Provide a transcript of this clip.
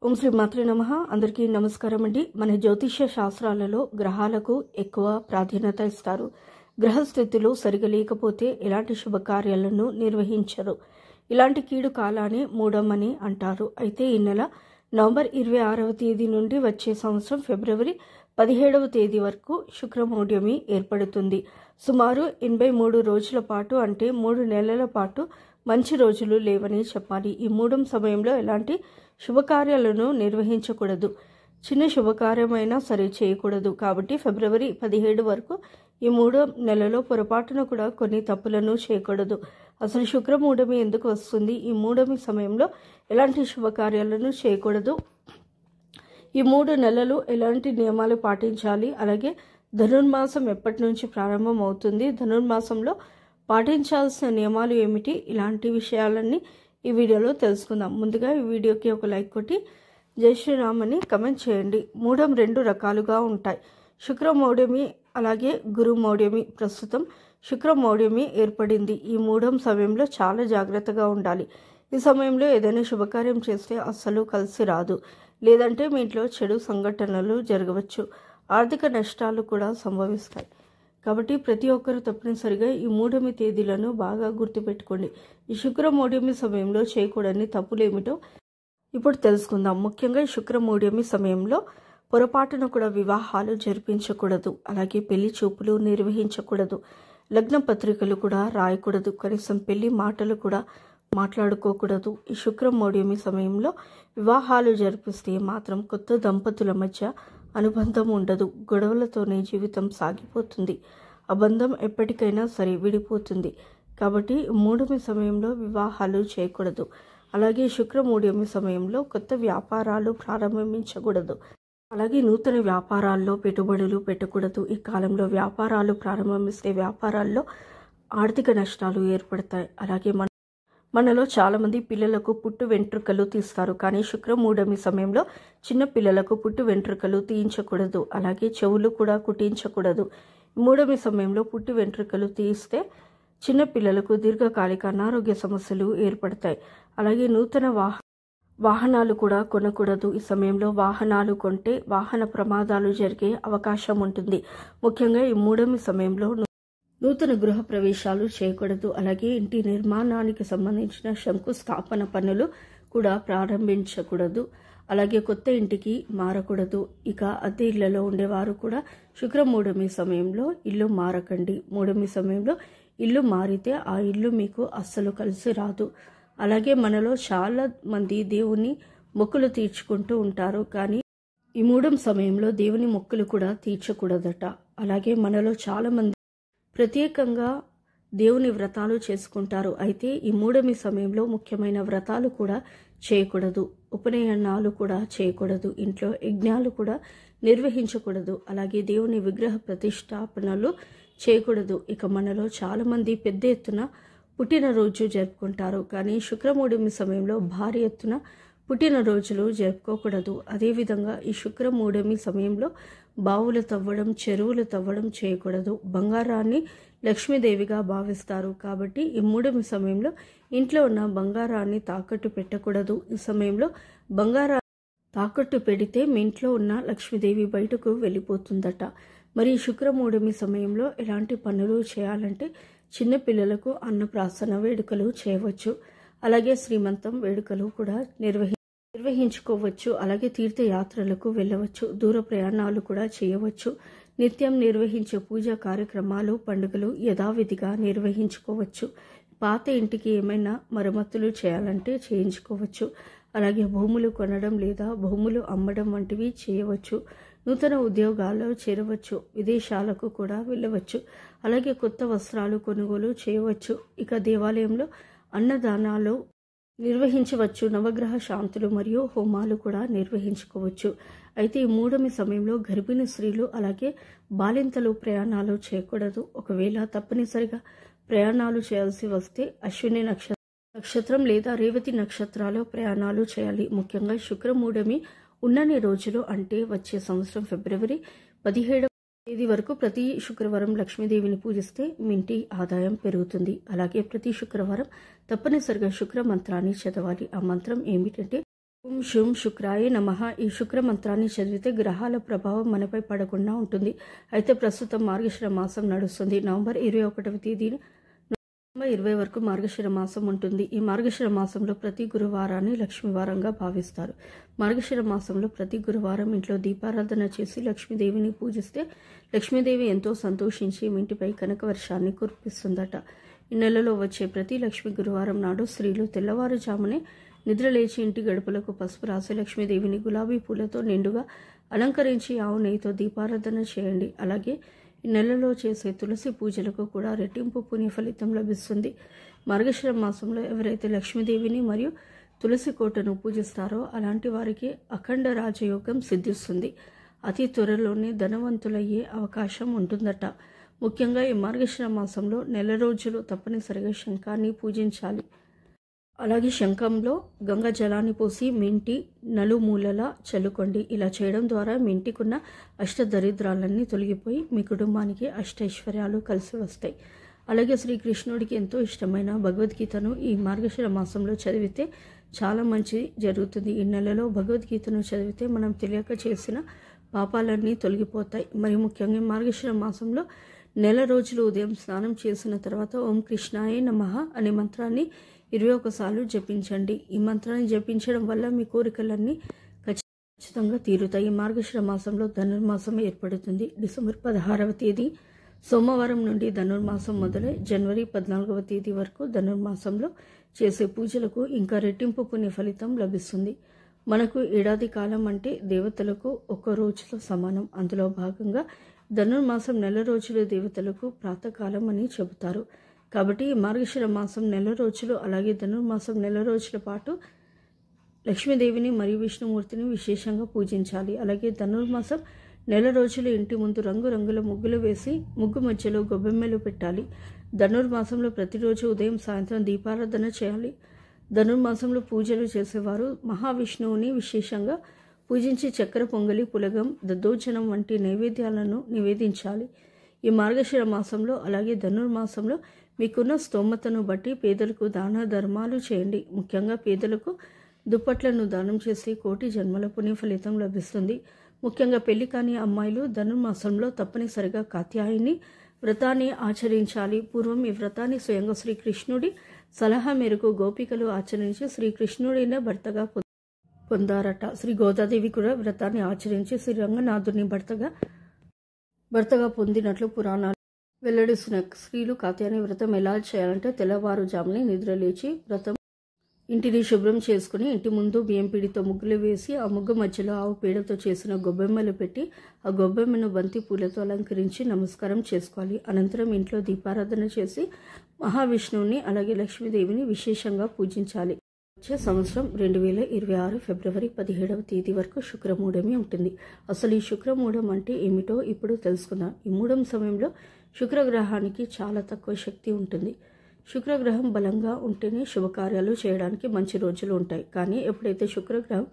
ఓం శ్రీ మాత్రే నమః. అందరికీ నమస్కారం అండి. మన జ్యోతిష్య శాస్త్రాలలో గ్రహాలకు ఎక్కువ ప్రాధాన్యత ఇస్తారు. గ్రహస్థితులు సరిగా లేకపోతే ఎలాంటి శుభకార్యాలను నిర్వహించరు. ఇలాంటి కీడు కాలాన్ని మూఢమని అంటారు. అయితే ఈ నెల నవంబర్ 26వ తేదీ నుండి వచ్చే సంవత్సరం ఫిబ్రవరి 17వ తేదీ వరకు శుక్రమౌఢ్యమి ఏర్పడుతుంది. సుమారు 83 రోజుల పాటు అంటే 3 నెలల పాటు మంచి రోజులు లేవని చెప్పాలి. ఈ మూఢం సమయంలో ఎలాంటి శుభకార్యాలను నిర్వహించకూడదు. చిన్న శుభకార్యమైనా సరే చేయకూడదు. కాబట్టి ఫిబ్రవరి 17 వరకు ఈ 3 నెలలో పొరపాటున కూడా కొన్ని తప్పులను చేయకూడదు. అసలు శుక్రమూఢమి ఎందుకు వస్తుంది? ఈ మూఢమి సమయంలో ఎలాంటి శుభకార్యాలను చేయకూడదు. ఈ 3 నెలలు ఎలాంటి నియమాలు పాటించాలి? అలాగే ధనుర్మాసం ఎప్పటి నుంచి ప్రారంభం అవుతుంది? ధనుర్మాసంలో పాటించాల్సిన నియమాలు ఏమిటి? ఇలాంటి విషయాలన్నీ ఈ వీడియోలో తెలుసుకుందాం. ముందుగా ఈ వీడియోకి ఒక లైక్ కొట్టి జై శ్రీరామ్ అని కమెంట్ చేయండి. మూఢం 2 రకాలుగా ఉంటాయి. శుక్రమౌఢ్యమి అలాగే గురుమౌఢ్యమి. ప్రస్తుతం శుక్రమౌఢ్యమి ఏర్పడింది. ఈ మూఢం సమయంలో చాలా జాగ్రత్తగా ఉండాలి. ఈ సమయంలో ఏదైనా శుభకార్యం చేస్తే అస్సలు కలిసి రాదు. లేదంటే మీ ఇంట్లో చెడు సంఘటనలు జరగవచ్చు. ఆర్థిక నష్టాలు కూడా సంభవిస్తాయి. కాబట్టి ప్రతి ఒక్కరూ తప్పనిసరిగా ఈ మూఢమి తేదీలను బాగా గుర్తుపెట్టుకోండి. ఈ శుక్రమౌఢ్యమి సమయంలో చేయకూడని తప్పులేమిటో ఇప్పుడు తెలుసుకుందాం. ముఖ్యంగా ఈ శుక్రమౌఢ్యమి సమయంలో పొరపాటున కూడా వివాహాలు జరిపించకూడదు. అలాగే పెళ్లి చూపులు నిర్వహించకూడదు. లగ్న పత్రికలు కూడా రాయకూడదు. కనీసం పెళ్లి మాటలు కూడా మాట్లాడుకోకూడదు. ఈ శుక్రమౌఢ్యమి సమయంలో వివాహాలు జరిపిస్తే మాత్రం కొత్త దంపతుల మధ్య అనుబంధం ఉండదు. గొడవలతోనే జీవితం సాగిపోతుంది. ఆ బంధం ఎప్పటికైనా సరే విడిపోతుంది. కాబట్టి మూఢమి సమయంలో వివాహాలు చేయకూడదు. అలాగే శుక్రమౌఢ్యమి సమయంలో కొత్త వ్యాపారాలు ప్రారంభించకూడదు. అలాగే నూతన వ్యాపారాల్లో పెట్టుబడులు పెట్టకూడదు. ఈ కాలంలో వ్యాపారాలు ప్రారంభిస్తే వ్యాపారాల్లో ఆర్థిక నష్టాలు ఏర్పడతాయి. అలాగే మనలో చాలామంది పిల్లలకు పుట్టు వెంట్రుకలు తీస్తారు. కానీ శుక్రమూఢమి సమయంలో చిన్న పిల్లలకు పుట్టు వెంట్రుకలు తీయించకూడదు. అలాగే చెవులు కూడా కుట్టించకూడదు. మూఢమి సమయంలో పుట్టు వెంట్రుకలు తీయిస్తే చిన్న పిల్లలకు దీర్ఘకాలిక అనారోగ్య సమస్యలు ఏర్పడతాయి. అలాగే నూతన వాహనాలు కూడా కొనకూడదు. ఈ సమయంలో వాహనాలు కొంటే వాహన ప్రమాదాలు జరిగే అవకాశం ఉంటుంది. ముఖ్యంగా ఈ మూఢమి సమయంలో నూతన గృహ ప్రవేశాలు చేయకూడదు. అలాగే ఇంటి నిర్మాణానికి సంబంధించిన శంకుస్థాపన పనులు కూడా ప్రారంభించకూడదు. అలాగే కొత్త ఇంటికి మారకూడదు. ఇక అద్దె ఇళ్లలో ఉండేవారు కూడా శుక్రమూఢమి సమయంలో ఇల్లు మారకండి. మూఢమి సమయంలో ఇల్లు మారితే ఆ ఇల్లు మీకు అస్సలు కలిసి రాదు. అలాగే మనలో చాలా మంది దేవుని మొక్కులు తీర్చుకుంటూ ఉంటారు. కానీ ఈ మూఢం సమయంలో దేవుని మొక్కులు కూడా తీర్చకూడదట. అలాగే మనలో చాలా మంది ప్రత్యేకంగా దేవుని వ్రతాలు చేసుకుంటారు. అయితే ఈ మూఢమి సమయంలో ముఖ్యమైన వ్రతాలు కూడా చేయకూడదు. ఉపనయనాలు కూడా చేయకూడదు. ఇంట్లో యజ్ఞాలు కూడా నిర్వహించకూడదు. అలాగే దేవుని విగ్రహ ప్రతిష్టాపనలు చేయకూడదు. ఇక మనలో చాలామంది పెద్ద ఎత్తున పుట్టినరోజు జరుపుకుంటారు. కానీ శుక్రమూఢమి సమయంలో భారీ ఎత్తున పుట్టినరోజులు జరుపుకోకూడదు. అదేవిధంగా ఈ శుక్రమూఢమి సమయంలో బావులు తవ్వడం, చెరువులు తవ్వడం చేయకూడదు. బంగారాన్ని లక్ష్మీదేవిగా భావిస్తారు. కాబట్టి ఈ మూఢమి సమయంలో ఇంట్లో ఉన్న బంగారాన్ని తాకట్టు పెట్టకూడదు. ఈ సమయంలో బంగారాన్ని తాకట్టు పెడితే మీ ఇంట్లో ఉన్న లక్ష్మీదేవి బయటకు వెళ్ళిపోతుందట. మరి శుక్రమూఢమి సమయంలో ఎలాంటి పనులు చేయాలంటే చిన్న పిల్లలకు అన్నప్రాసన వేడుకలు చేయవచ్చు. అలాగే శ్రీమంతం వేడుకలు కూడా నిర్వహించుకోవచ్చు. అలాగే తీర్థయాత్రలకు వెళ్ళవచ్చు. దూర ప్రయాణాలు కూడా చేయవచ్చు. నిత్యం నిర్వహించే పూజా కార్యక్రమాలు, పండుగలు యథావిధిగా నిర్వహించుకోవచ్చు. పాత ఇంటికి ఏమైనా మరమ్మతులు చేయాలంటే చేయించుకోవచ్చు. అలాగే భూములు కొనడం లేదా భూములు అమ్మడం వంటివి చేయవచ్చు. నూతన ఉద్యోగాల్లో చేరవచ్చు. విదేశాలకు కూడా వెళ్ళవచ్చు. అలాగే కొత్త వస్త్రాలు కొనుగోలు చేయవచ్చు. ఇక దేవాలయంలో అన్నదానాలు నిర్వహించవచ్చు. నవగ్రహ శాంతులు మరియు హోమాలు కూడా నిర్వహించుకోవచ్చు. అయితే ఈ మూఢమి సమయంలో గర్భిణీ స్త్రీలు అలాగే బాలింతలు ప్రయాణాలు చేయకూడదు. ఒకవేళ తప్పనిసరిగా ప్రయాణాలు చేయాల్సి వస్తే అశ్విని నక్షత్రం లేదా రేవతి నక్షత్రాలు ప్రయాణాలు చేయాలి. ముఖ్యంగా శుక్రమూఢమి ఉన్నన్ని రోజులు అంటే వచ్చే సంవత్సరం ఫిబ్రవరి 17వ తేదీ వరకు ప్రతి శుక్రవారం లక్ష్మీదేవిని పూజిస్తే మీ ఇంటి ఆదాయం పెరుగుతుంది. అలాగే ప్రతి శుక్రవారం తప్పనిసరిగా శుక్ర మంత్రాన్ని చదవాలి. ఆ మంత్రం ఏమిటంటే ఓం శుం శుక్రాయ నమః. ఈ శుక్ర మంత్రాన్ని చదివితే గ్రహాల ప్రభావం మనపై పడకుండా ఉంటుంది. అయితే ప్రస్తుతం మార్గశిర మాసం నడుస్తుంది. నవంబర్ 21వ తేదీ నవంబర్ 20 వరకు మార్గశిర మాసం ఉంటుంది. ఈ మార్గశిర మాసంలో ప్రతి గురువారాన్ని లక్ష్మీవారంగా భావిస్తారు. మార్గశిర మాసంలో ప్రతి గురువారం ఇంట్లో దీపారాధన చేసి లక్ష్మీదేవిని పూజిస్తే లక్ష్మీదేవి ఎంతో సంతోషించి మీ ఇంటిపై కనక వర్షాన్ని కురిపిస్తుందట. ఈ నెలలో వచ్చే ప్రతి లక్ష్మీ గురువారం నాడు స్త్రీలు తెల్లవారుజామునే నిద్రలేచి ఇంటి గడపలకు పసుపు రాసి లక్ష్మీదేవిని గులాబీ పూలతో నిండుగా అలంకరించి ఆవు నెయ్యితో దీపారాధన చేయండి. అలాగే ఈ నెలలో చేసే తులసి పూజలకు కూడా రెట్టింపు పుణ్య ఫలితం లభిస్తుంది. మార్గశిర మాసంలో ఎవరైతే లక్ష్మీదేవిని మరియు తులసి కోటను పూజిస్తారో అలాంటి వారికి అఖండ రాజయోగం సిద్ధిస్తుంది. అతి త్వరలోనే ధనవంతులయ్యే అవకాశం ఉంటుందట. ముఖ్యంగా ఈ మార్గశిర మాసంలో నెల రోజులు తప్పనిసరిగా శంఖాన్ని పూజించాలి. అలాగే శంఖంలో గంగా జలాన్ని పోసి మీ ఇంటి నలుమూలలా చల్లుకోండి. ఇలా చేయడం ద్వారా మీ ఇంటికున్న అష్టదరిద్రాలన్నీ తొలగిపోయి మీ కుటుంబానికి అష్టైశ్వర్యాలు కలిసి వస్తాయి. అలాగే శ్రీకృష్ణుడికి ఎంతో ఇష్టమైన భగవద్గీతను ఈ మార్గశిర మాసంలో చదివితే చాలా మంచి జరుగుతుంది. ఈ నెలలో భగవద్గీతను చదివితే మనం తెలియక చేసిన పాపాలన్నీ తొలగిపోతాయి. మరి ముఖ్యంగా మార్గశిర మాసంలో నెల రోజులు ఉదయం స్నానం చేసిన తర్వాత ఓం కృష్ణాయ నమః అనే మంత్రాన్ని 21 సార్లు జపించండి. ఈ మంత్రాన్ని జపించడం వల్ల మీ కోరికలన్నీ ఖచ్చితంగా తీరుతాయి. ఈ మార్గశిర మాసంలో ధనుర్మాసం ఏర్పడుతుంది. డిసెంబర్ 16వ తేదీ సోమవారం నుండి ధనుర్మాసం మొదలై జనవరి 14వ తేదీ వరకు ధనుర్మాసంలో చేసే పూజలకు ఇంకా రెట్టింపు పుణ్య ఫలితం లభిస్తుంది. మనకు ఏడాది కాలం అంటే దేవతలకు ఒక్క రోజుతో సమానం. అందులో భాగంగా ధనుర్మాసం నెల రోజులు దేవతలకు ప్రాతకాలం అని చెబుతారు. కాబట్టి మార్గశిర మాసం నెల రోజులు అలాగే ధనుర్మాసం నెల రోజుల పాటు లక్ష్మీదేవిని మరియు విష్ణుమూర్తిని విశేషంగా పూజించాలి. అలాగే ధనుర్మాసం నెల రోజులు ఇంటి ముందు రంగురంగుల ముగ్గులు వేసి ముగ్గు మధ్యలో గొబ్బెమ్మలు పెట్టాలి. ధనుర్మాసంలో ప్రతిరోజు ఉదయం సాయంత్రం దీపారాధన చేయాలి. ధనుర్మాసంలో పూజలు చేసేవారు మహావిష్ణువుని విశేషంగా పూజించి చక్కెర పొంగలి, పులగం, దద్దోజనం వంటి నైవేద్యాలను నివేదించాలి. ఈ మార్గశిర మాసంలో అలాగే ధనుర్మాసంలో మీకున్న స్తోమతను బట్టి పేదలకు దాన ధర్మాలు చేయండి. ముఖ్యంగా పేదలకు దుప్పట్లను దానం చేసి కోటి జన్మల పుణ్య ఫలితం లభిస్తుంది. ముఖ్యంగా పెళ్లి కాని అమ్మాయిలు ధనుర్మాసంలో తప్పనిసరిగా కాత్యాయని వ్రతాన్ని ఆచరించాలి. పూర్వం ఈ వ్రతాన్ని స్వయంగా శ్రీకృష్ణుడి సలహా మేరకు గోపికలు ఆచరించి శ్రీకృష్ణుడినే భర్తగా పొందారట. శ్రీ గోదాదేవి కూడా వ్రతాన్ని ఆచరించి శ్రీ రంగనాథుని భర్తగా పొందినట్లు పురాణాలు వెల్లడిస్తున్న స్త్రీలు కాత్యాయని వ్రతం ఎలా చేయాలంటే తెల్లవారుజామునే నిద్రలేచి వ్రతం ఇంటిని శుభ్రం చేసుకుని ఇంటి ముందు బియ్యం పిండితో ముగ్గులు వేసి ఆ ముగ్గు మధ్యలో ఆవు పేడతో చేసిన గొబ్బెమ్మలు పెట్టి ఆ గొబ్బెమ్మను బంతి పూలతో అలంకరించి నమస్కారం చేసుకోవాలి. అనంతరం ఇంట్లో దీపారాధన చేసి మహావిష్ణువుని అలాగే లక్ష్మీదేవిని విశేషంగా పూజించాలి. వచ్చే సంవత్సరం 2026 ఫిబ్రవరి 17వ తేదీ వరకు శుక్రమూఢమి ఉంటుంది. అసలు ఈ శుక్రమూఢం అంటే ఏమిటో ఇప్పుడు తెలుసుకుందాం. ఈ మూఢం సమయంలో శుక్రగ్రహానికి చాలా తక్కువ శక్తి ఉంటుంది. శుక్రగ్రహం బలంగా ఉంటేనే శుభకార్యాలు చేయడానికి మంచి రోజులు ఉంటాయి. కానీ ఎప్పుడైతే శుక్రగ్రహం